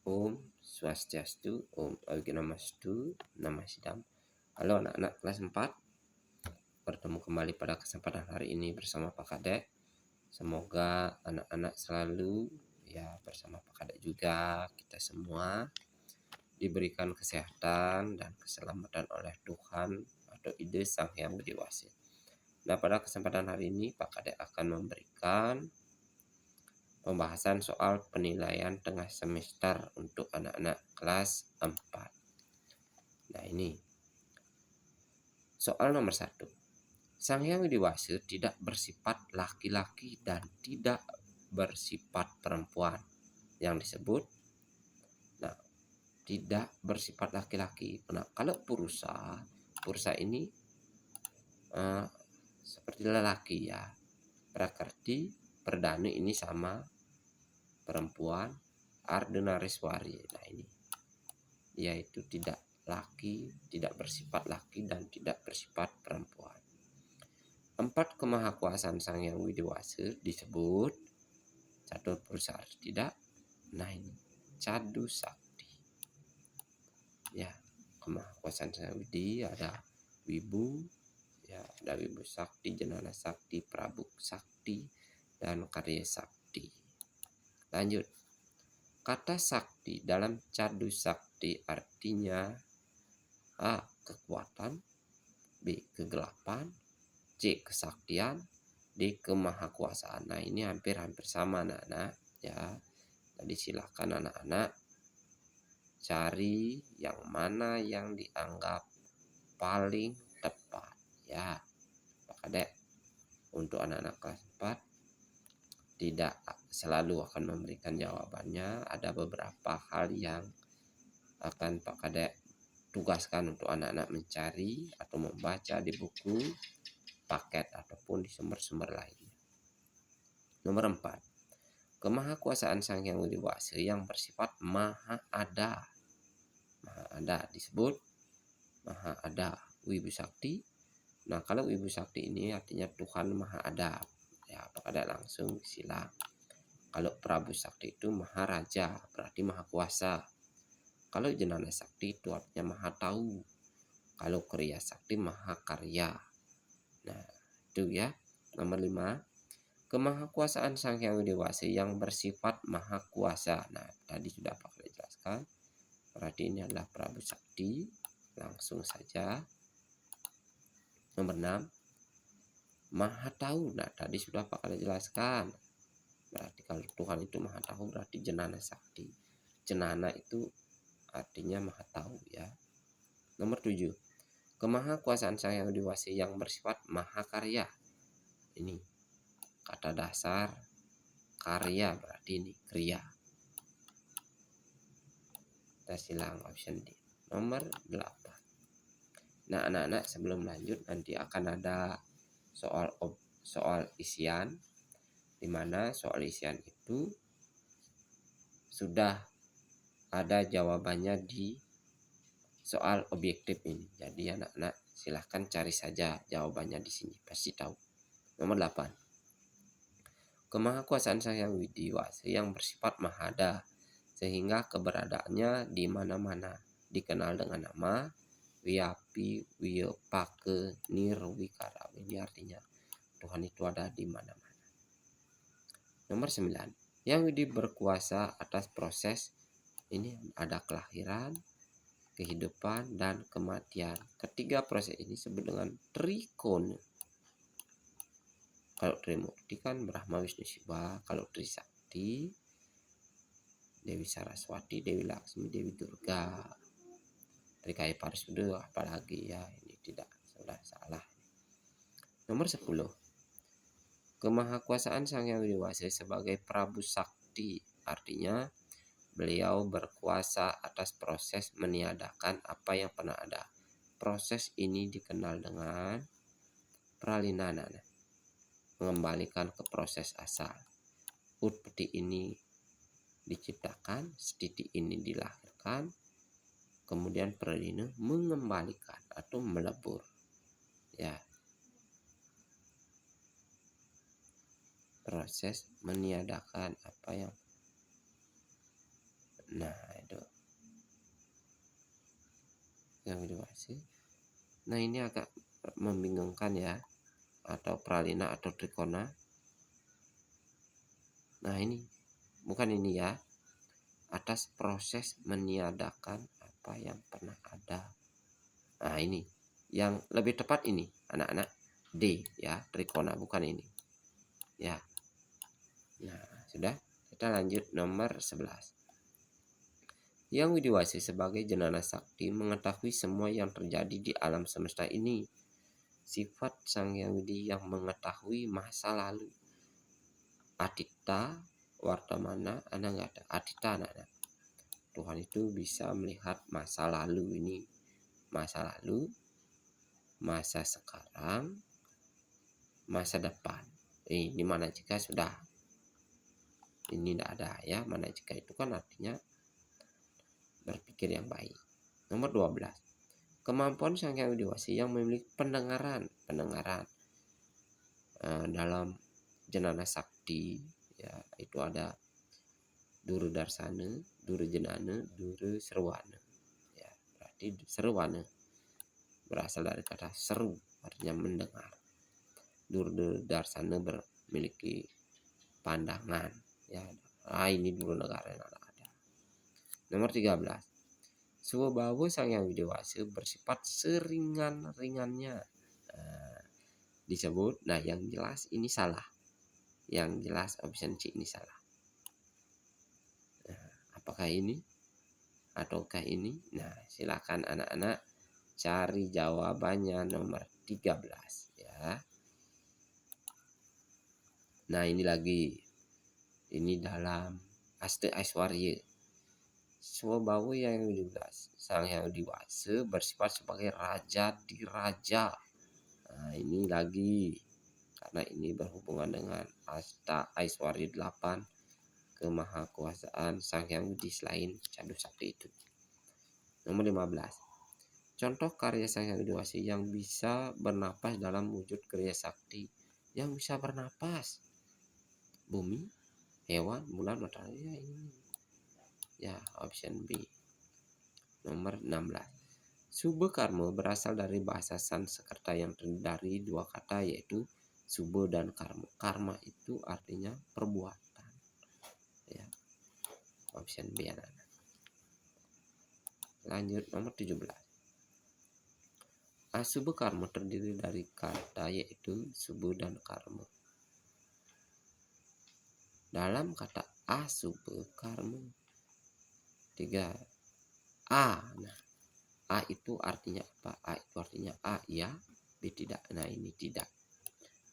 Om Swastiastu, Om Awigamastu, Namah Sidam. Halo anak-anak kelas 4, bertemu kembali pada kesempatan hari ini bersama Pak Kadek. Semoga anak-anak selalu bersama Pak Kadek juga, kita semua diberikan kesehatan dan keselamatan oleh Tuhan atau ide Sang Hyang Widi Wasi. Nah, pada kesempatan hari ini Pak Kadek akan memberikan pembahasan soal penilaian tengah semester untuk anak-anak kelas 4. Nah, ini soal nomor 1. Sang Hyang Widi Wasi tidak bersifat laki-laki dan tidak bersifat perempuan. Yang disebut tidak bersifat laki-laki. Nah, kalau Purusa ini seperti lelaki ya. Prakerti Perdana ini sama perempuan, Ardhenareswari. Nah, ini yaitu tidak laki, tidak bersifat laki dan tidak bersifat perempuan. 4 kemahakuasaan Sang Hyang Widi Wasi disebut catur Purusa tidak. Nah, ini Cadu Sakti. Ya, kemahakuasaan Sang Hyang Widi ada Wibu, ada Wibu Sakti, Jenana Sakti, Prabu Sakti, dan Karya Sakti. Lanjut. Kata sakti dalam Cadu Sakti artinya A. Kekuatan, B. Kegelapan, C. Kesaktian, D. Kemahakuasaan. Nah, ini hampir-hampir sama anak-anak ya. Jadi silakan anak-anak cari yang mana yang dianggap paling tepat ya. Pak Kadek untuk anak-anak kelas 4 tidak selalu akan memberikan jawabannya. Ada beberapa hal yang akan Pak Kadek tugaskan untuk anak-anak mencari atau membaca di buku, paket, ataupun di sumber-sumber lainnya. Nomor 4. Kemahakuasaan Sang Hyang Widi Wasi yang bersifat maha ada. Maha ada disebut maha ada. Wibu Sakti. Nah, kalau Wibu Sakti ini artinya Tuhan maha ada. Ya, Pak Kadek langsung silang. Kalau Prabu Sakti itu Maharaja, berarti maha kuasa. Kalau Jenana Sakti itu artinya maha tahu. Kalau Kriya Sakti maha karya. Nah, itu ya. Nomor 5. Kemahakuasaan Sang Hyang Widi Wasi yang bersifat maha kuasa. Nah, tadi sudah Pak Kadek jelaskan. Berarti ini adalah Prabu Sakti. Langsung saja. Nomor 6. Maha tahu. Nah, tadi sudah Pak Kadek jelaskan. Berarti kalau Tuhan itu maha tahu berarti Jenana Sakti. Jenana itu artinya maha tahu ya. Nomor 7. Kemahakuasaan Sang Hyang Widi Wasi yang bersifat maha karya. Ini kata dasar karya berarti ini kriya. Kita silang option D. Nomor 8. Nah, anak-anak sebelum lanjut nanti akan ada soal isian, di mana soal isian itu sudah ada jawabannya di soal objektif ini. Jadi anak-anak silahkan cari saja jawabannya di sini, pasti tahu. Nomor 8. Kemahakuasaan Sang Hyang Widi Wasi yang bersifat mahada sehingga keberadaannya di mana-mana, dikenal dengan nama Wiyapi Wiyapake Nirwikara. Ini artinya Tuhan itu ada di mana-mana. Nomor 9. Yang Widi berkuasa atas proses ini ada kelahiran, kehidupan, dan kematian. Ketiga proses ini disebut dengan Trikona. Kalau Trimurti kan Brahma, Wisnu, Shiva. Kalau Trisakti Dewi Saraswati, Dewi Laksmi, Dewi Durga. Trikaya Parisuda apalagi ya, ini tidak sudah salah. Nomor 10. Kemahakuasaan Sang Hyang Widi Wasi sebagai Prabu Sakti artinya beliau berkuasa atas proses meniadakan apa yang pernah ada. Proses ini dikenal dengan pralinana, mengembalikan ke proses asal. Utpati ini diciptakan, stiti ini dilahirkan, kemudian pralina mengembalikan atau melebur. Ya. Proses meniadakan apa yang Yang Widiwasi. Nah ini agak membingungkan ya, atau pralina atau trikona. Nah ini bukan ini ya, atas proses meniadakan apa yang pernah ada. Nah ini yang lebih tepat ini anak-anak, D ya, trikona, bukan ini ya. Nah sudah, kita lanjut nomor 11. Yang Widiwasi sebagai jenana sakti mengetahui semua yang terjadi di alam semesta ini. Sifat Sang Hyang Widi yang mengetahui masa lalu. Atita, Wartamana, Ananggata. Atita anak-anak. Tuhan itu bisa melihat masa lalu ini. Masa lalu, masa sekarang, masa depan. Ini mana jika sudah. Ini tidak ada ya. Mana jika itu kan artinya berpikir yang baik. Nomor 12. Kemampuan Sang Hyang Widiwasi yang memiliki pendengaran dalam jenana sakti ya, itu ada Duru Darsana, Duru Jenana, Duru Serwana ya. Berarti Serwana berasal dari kata seru, artinya mendengar. Duru Darsana memiliki pandangan ya. Ini Duru Negara yang ada. Nomor 13. Swabawa Sang Hyang Widiwasi bersifat seringan-ringannya. Disebut, nah yang jelas ini salah. Yang jelas option C ini salah. Nah, apakah ini ataukah ini? Nah, silakan anak-anak cari jawabannya nomor 13 ya. Nah, ini lagi. Ini dalam Aste Aiswarya. Swabawa yang juga Sang Hyang Widiwasi bersifat sebagai raja di raja. Nah, ini lagi karena ini berhubungan dengan Asta Aiswarya 8, kemahakuasaan Sang Hyang Widi selain Cadu Sakti itu. Nomor 15. Contoh karya Sang Hyang Widiwasi yang bisa bernapas dalam wujud karya sakti. Yang bisa bernapas, bumi, hewan, bulan, matahari ya ini. Ya, option B. Nomor 16. Subha karma berasal dari bahasa Sanskerta yang terdiri dari dua kata, yaitu subha dan karma. Karma itu artinya perbuatan. Ya. Option B anak-anak. Lanjut nomor 17. Asubha karma terdiri dari kata yaitu subha dan karma. Dalam kata asubha karma 3 A. Nah, A itu artinya apa? A itu artinya A ya, B tidak. Nah, ini tidak.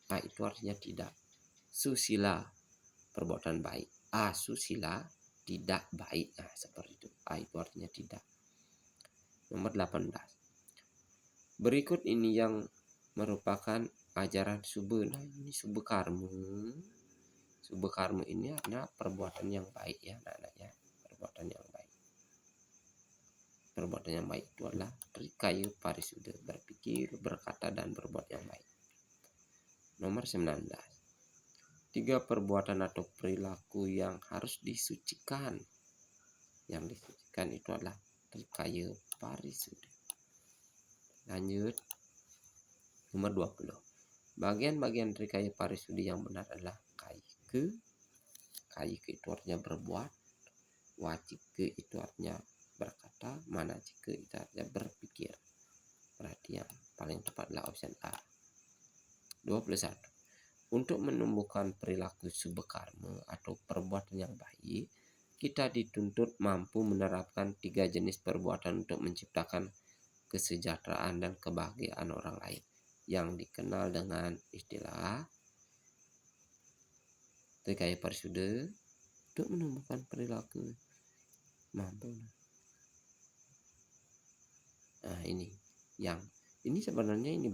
A itu artinya tidak. Susila, perbuatan baik. A susila, tidak baik. Nah, seperti itu. A itu artinya tidak. Nomor 18. Berikut ini yang merupakan ajaran subha. Nah, ini subha karma. Subha karma ini adalah perbuatan yang baik ya, anak-anak ya. Perbuatan yang baik. Perbuatan yang baik itu adalah trikaya parisuda, berpikir, berkata, dan berbuat yang baik. Nomor 19. 3 perbuatan atau perilaku yang harus disucikan. Yang disucikan itu adalah trikaya parisuda. Lanjut. Nomor 20. Bagian-bagian trikaya parisuda yang benar adalah kaike. Kaike itu artinya berbuat. Wacike itu artinya berkata, manacike itu artinya berpikir. Berarti yang paling tepat adalah option A. 21. Untuk menumbuhkan perilaku subha karma atau perbuatan yang baik, kita dituntut mampu menerapkan 3 jenis perbuatan untuk menciptakan kesejahteraan dan kebahagiaan orang lain, yang dikenal dengan istilah trikaya parisuda. Untuk menumbuhkan perilaku mampu. Nah, ini sebenarnya ini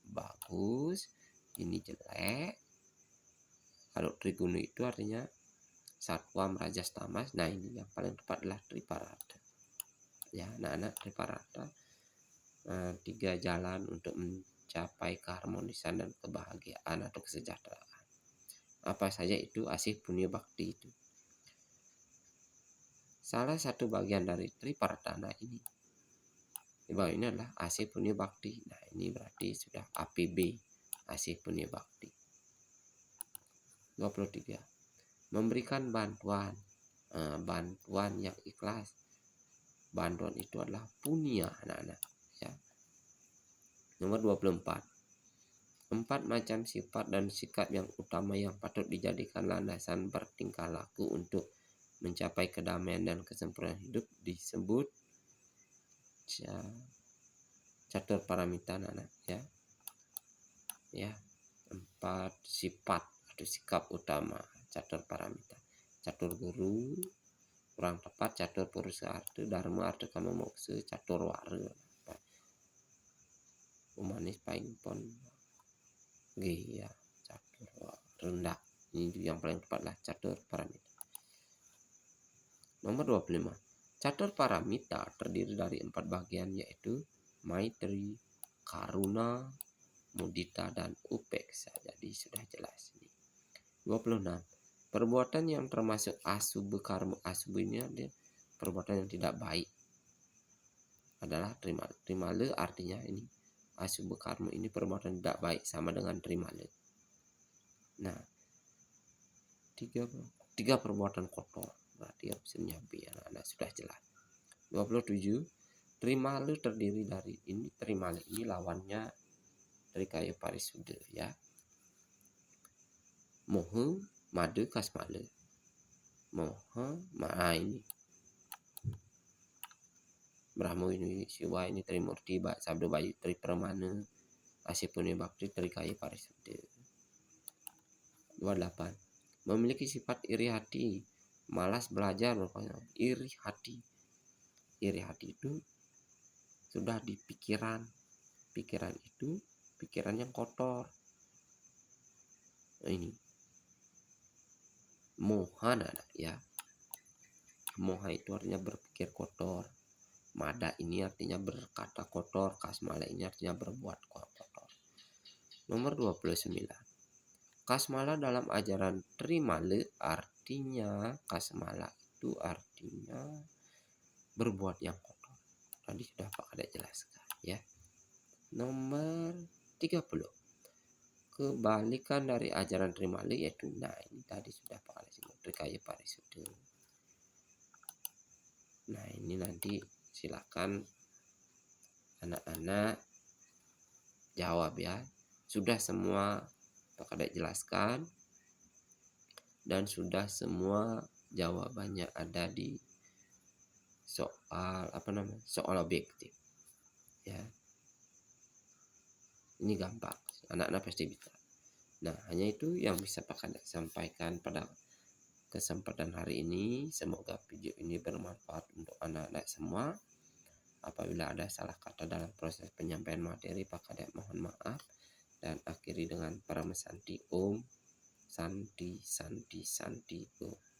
bagus, ini jelek. Kalau triguna itu artinya satwam rajas tamas. Nah, ini yang paling tepat adalah triparata. Ya, anak-anak, triparata 3 jalan untuk mencapai keharmonisan dan kebahagiaan atau kesejahteraan. Apa saja itu? Asih, punya, bakti itu. Salah satu bagian dari triparatana ini Di bawah ini adalah AC Punya Bakti. Nah, ini berarti sudah APB, AC Punya Bakti. 23. Memberikan bantuan. Bantuan yang ikhlas. Bantuan itu adalah punya, anak-anak. Ya. Nomor 24. 4 macam sifat dan sikap yang utama yang patut dijadikan landasan bertingkah laku untuk mencapai kedamaian dan kesempurnaan hidup disebut catur paramita, anak-anak, ya. Ya, 4 sifat atau sikap utama catur paramita. Catur guru, kurang tepat catur purusarta, dharma arta kama moksa, catur wara. Humanis paling pon ya, catur rendah. Ini yang paling tepat lah catur paramita. Nomor 25. Catur paramita terdiri dari 4 bagian, yaitu maitri, karuna, mudita, dan upeksa. Jadi sudah jelas ini. 26. Perbuatan yang termasuk asubha karma. Asubha ini ada perbuatan yang tidak baik adalah trimala. Trimala artinya ini asubha karma ini perbuatan tidak baik, sama dengan trimala. Nah, tiga perbuatan kotor. Berarti opsinya B, anak-anak, sudah jelas. 27. Trimala terdiri dari ini. Trimala ini lawannya trikaya parisuddha, ya. Moha, mada, kasmala. Moha, ini Brahmo ini Siwa ini Trimurti, Sabda Bayu Tri Pramana, AC Punya Bakti Trikaya Parisuddha. 28. Memiliki sifat iri hati, malas belajar, iri hati. Iri hati itu sudah di pikiran. Pikiran itu pikiran yang kotor. Nah, ini moha, ya. Moha itu artinya berpikir kotor. Mada ini artinya berkata kotor. Kasmala ini artinya berbuat kotor. Nomor 29. Kasmala dalam ajaran Trimala artinya, kasmala itu artinya berbuat yang kotor. Tadi sudah Pak Kadek jelaskan, ya. Nomor 30. Kebalikan dari ajaran Trimala yaitu, nah ini tadi sudah Pak Kadek sebut, Trikaya Parisuddha. Nah, ini nanti silakan anak-anak jawab, ya. Sudah semua Pak Kadek jelaskan dan sudah semua jawabannya ada di soal soal objektif, ya. Ini gampang, anak-anak pasti bisa. Nah, hanya itu yang bisa Pak Kadek sampaikan pada kesempatan hari ini. Semoga video ini bermanfaat untuk anak-anak semua. Apabila ada salah kata dalam proses penyampaian materi, Pak Kadek mohon maaf. Dan akhiri dengan Paramasanti Om Santi Santi Santi Om.